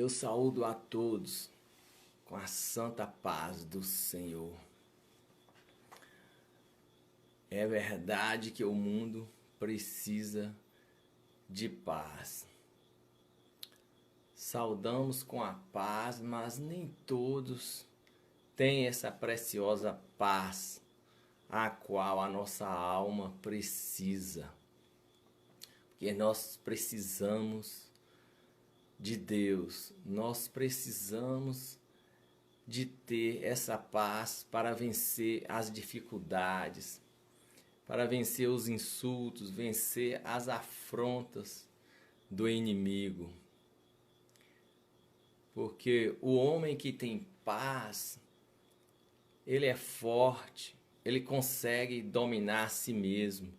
Eu saúdo a todos com a santa paz do Senhor. É verdade que o mundo precisa de paz. Saudamos com a paz, mas nem todos têm essa preciosa paz a qual a nossa alma precisa. Porque nós precisamos de Deus, nós precisamos de ter essa paz para vencer as dificuldades, para vencer os insultos, vencer as afrontas do inimigo. Porque o homem que tem paz, ele é forte, ele consegue dominar a si mesmo,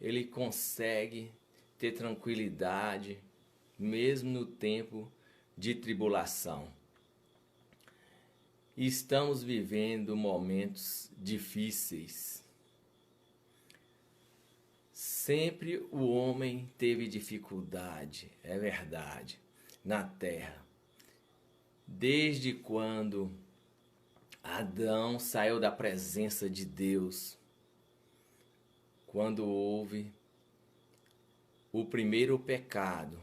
ele consegue ter tranquilidade, mesmo no tempo de tribulação. Estamos vivendo momentos difíceis. Sempre o homem teve dificuldade, é verdade, na terra. Desde quando Adão saiu da presença de Deus, quando houve o primeiro pecado,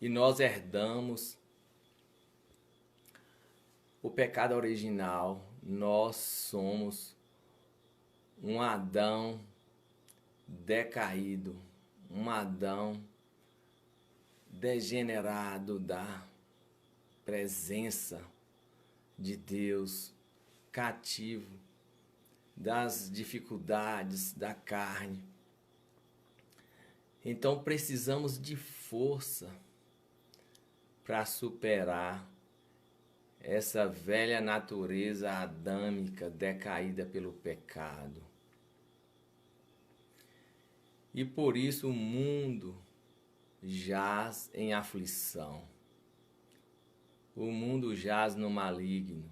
e nós herdamos o pecado original, nós somos um Adão decaído, um Adão degenerado da presença de Deus, cativo das dificuldades da carne. Então precisamos de força para superar essa velha natureza adâmica decaída pelo pecado. E por isso o mundo jaz em aflição. O mundo jaz no maligno.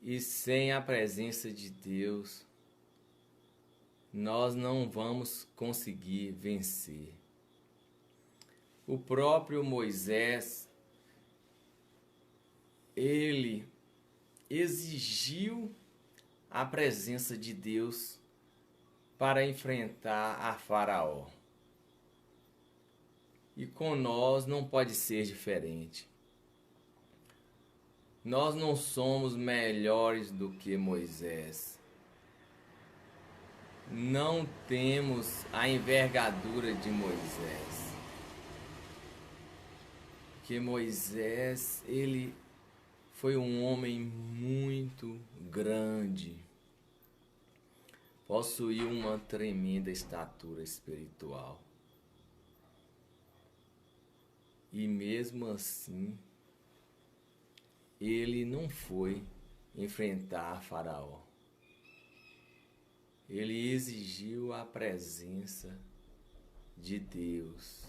E sem a presença de Deus, nós não vamos conseguir vencer. O próprio Moisés, ele exigiu a presença de Deus para enfrentar a Faraó. E com nós não pode ser diferente. Nós não somos melhores do que Moisés. Não temos a envergadura de Moisés. Porque Moisés, ele foi um homem muito grande. Possuía uma tremenda estatura espiritual. E mesmo assim, ele não foi enfrentar Faraó. Ele exigiu a presença de Deus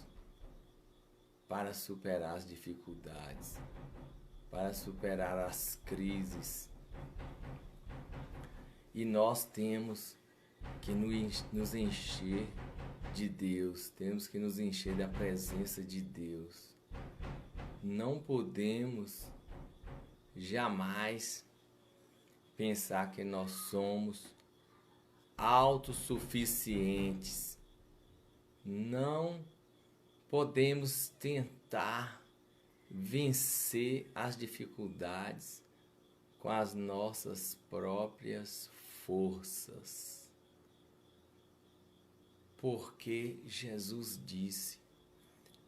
para superar as dificuldades, para superar as crises. E nós temos que nos encher de Deus, temos que nos encher da presença de Deus. Não podemos jamais pensar que nós somos autossuficientes. Não podemos tentar vencer as dificuldades com as nossas próprias forças. Porque Jesus disse: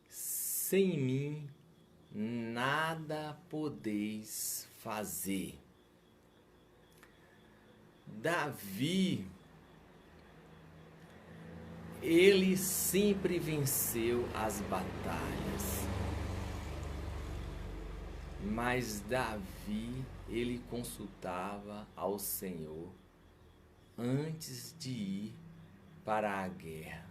sem mim nada podeis fazer. Davi, ele sempre venceu as batalhas. Mas Davi, ele consultava ao Senhor antes de ir para a guerra.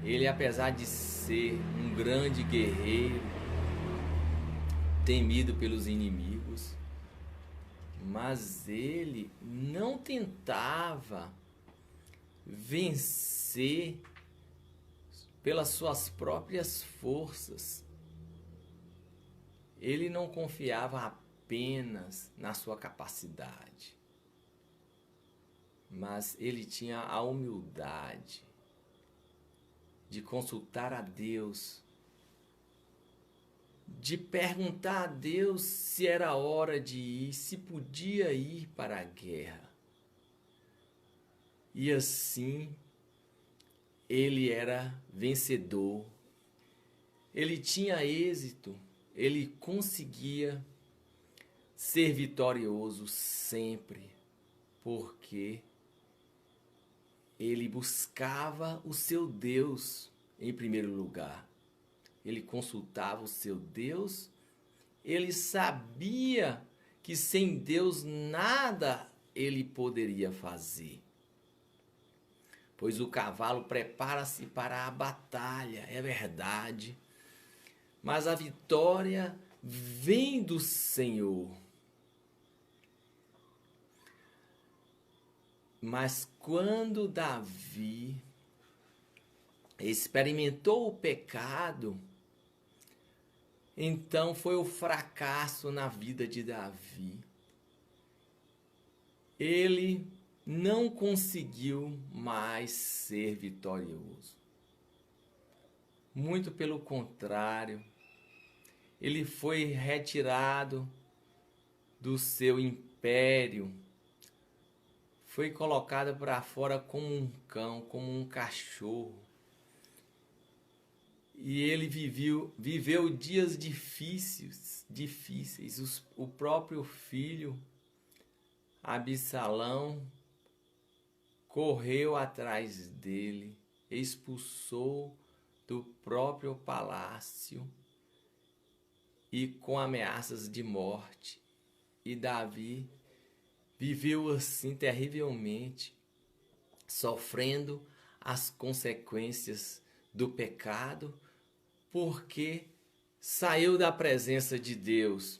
Ele, apesar de ser um grande guerreiro, temido pelos inimigos, mas ele não tentava vencer pelas suas próprias forças. Ele não confiava apenas na sua capacidade, mas ele tinha a humildade de consultar a Deus, de perguntar a Deus se era hora de ir, se podia ir para a guerra. E assim, ele era vencedor, ele tinha êxito, ele conseguia ser vitorioso sempre, porque ele buscava o seu Deus em primeiro lugar. Ele consultava o seu Deus, ele sabia que sem Deus nada ele poderia fazer. Pois o cavalo prepara-se para a batalha, é verdade, mas a vitória vem do Senhor. Mas quando Davi experimentou o pecado, então foi o fracasso na vida de Davi. Ele não conseguiu mais ser vitorioso. Muito pelo contrário, ele foi retirado do seu império, foi colocado para fora como um cão, como um cachorro. E ele viveu dias difíceis. O próprio filho, Absalão, correu atrás dele, expulsou do próprio palácio e com ameaças de morte. E Davi viveu assim terrivelmente, sofrendo as consequências do pecado, porque saiu da presença de Deus.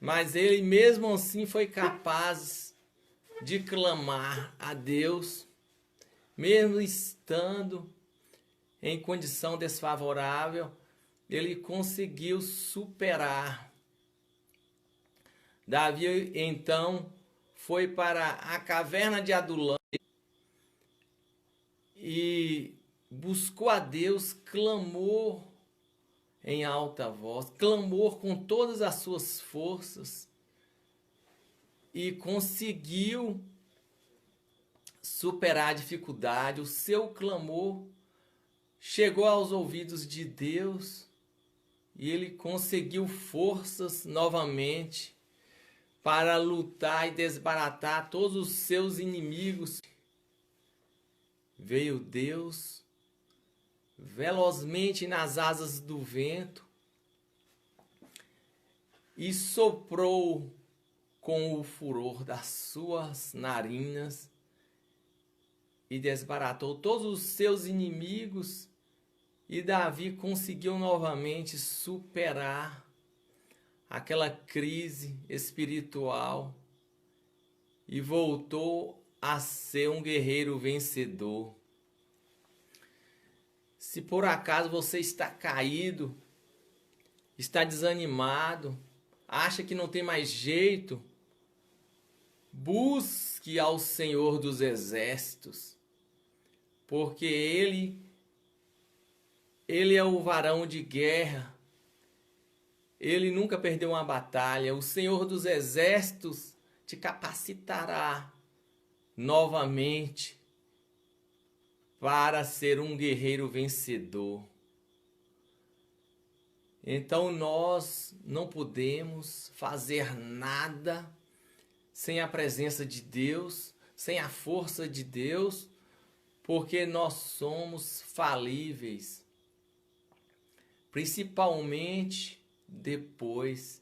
Mas ele mesmo assim foi capaz de clamar a Deus, mesmo estando em condição desfavorável, ele conseguiu superar. Davi então foi para a caverna de Adulão e buscou a Deus, clamou em alta voz, clamou com todas as suas forças e conseguiu superar a dificuldade. O seu clamor chegou aos ouvidos de Deus e ele conseguiu forças novamente para lutar e desbaratar todos os seus inimigos. Veio Deus velozmente nas asas do vento e soprou com o furor das suas narinas e desbaratou todos os seus inimigos, e Davi conseguiu novamente superar aquela crise espiritual e voltou a ser um guerreiro vencedor. Se por acaso você está caído, está desanimado, acha que não tem mais jeito, busque ao Senhor dos Exércitos, porque Ele é o varão de guerra, Ele nunca perdeu uma batalha. O Senhor dos Exércitos te capacitará novamente para ser um guerreiro vencedor. Então nós não podemos fazer nada sem a presença de Deus, sem a força de Deus, porque nós somos falíveis, principalmente depois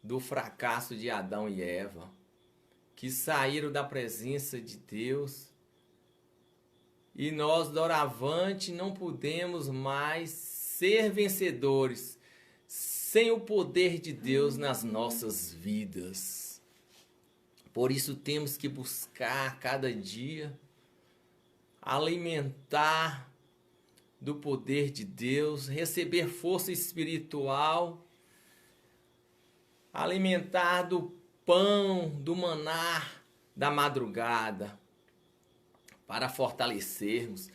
do fracasso de Adão e Eva, que saíram da presença de Deus. E nós, doravante, não podemos mais ser vencedores sem o poder de Deus nas nossas vidas. Por isso temos que buscar cada dia alimentar do poder de Deus, receber força espiritual, alimentar do pão, do maná da madrugada, para fortalecermos.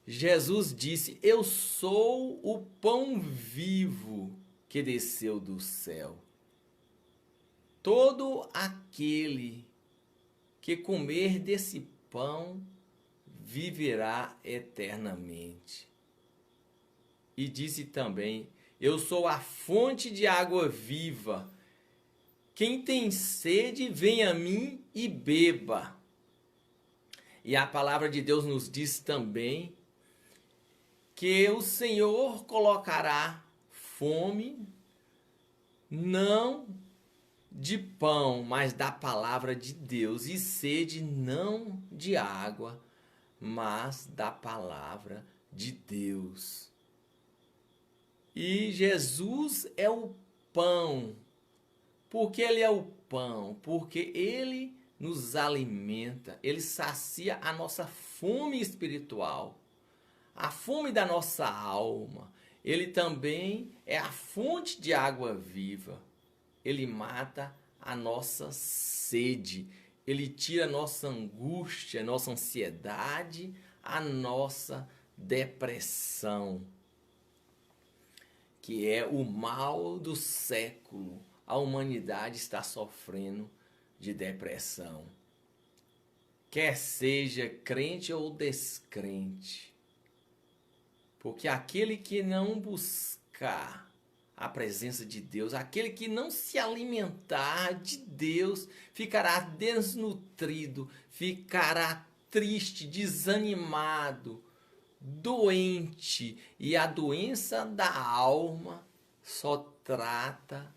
Jesus disse: eu sou o pão vivo que desceu do céu. Todo aquele que comer desse pão viverá eternamente. E disse também: eu sou a fonte de água viva. Quem tem sede, venha a mim e beba. E a palavra de Deus nos diz também que o Senhor colocará fome, não de pão, mas da palavra de Deus, e sede não de água, mas da palavra de Deus. E Jesus é o pão. Por que ele é o pão? Porque ele nos alimenta, ele sacia a nossa fome espiritual, a fome da nossa alma. Ele também é a fonte de água viva. Ele mata a nossa sede. Ele tira a nossa angústia, a nossa ansiedade, a nossa depressão, que é o mal do século. A humanidade está sofrendo de depressão. Quer seja crente ou descrente. Porque aquele que não buscar a presença de Deus, aquele que não se alimentar de Deus, ficará desnutrido, ficará triste, desanimado, doente. E a doença da alma só trata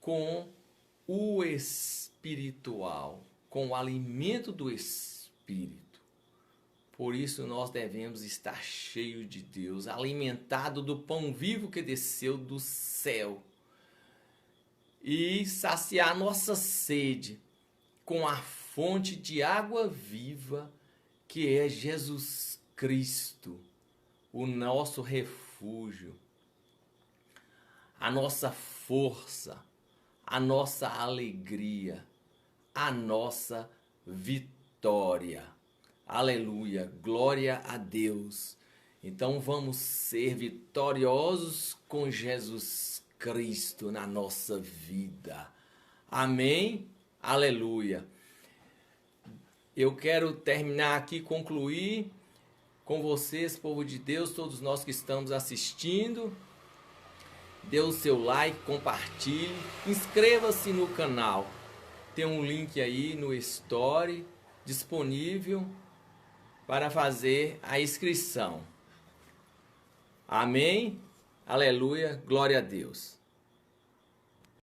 com o espiritual, com o alimento do espírito. Por isso nós devemos estar cheios de Deus, alimentado do pão vivo que desceu do céu, e saciar nossa sede com a fonte de água viva que é Jesus Cristo, o nosso refúgio, a nossa força, a nossa alegria, a nossa vitória. Aleluia, glória a Deus. Então vamos ser vitoriosos com Jesus Cristo na nossa vida. Amém? Aleluia. Eu quero terminar aqui, concluir com vocês, povo de Deus, todos nós que estamos assistindo. Dê o seu like, compartilhe, inscreva-se no canal. Tem um link aí no Story disponível para fazer a inscrição. Amém? Aleluia, glória a Deus.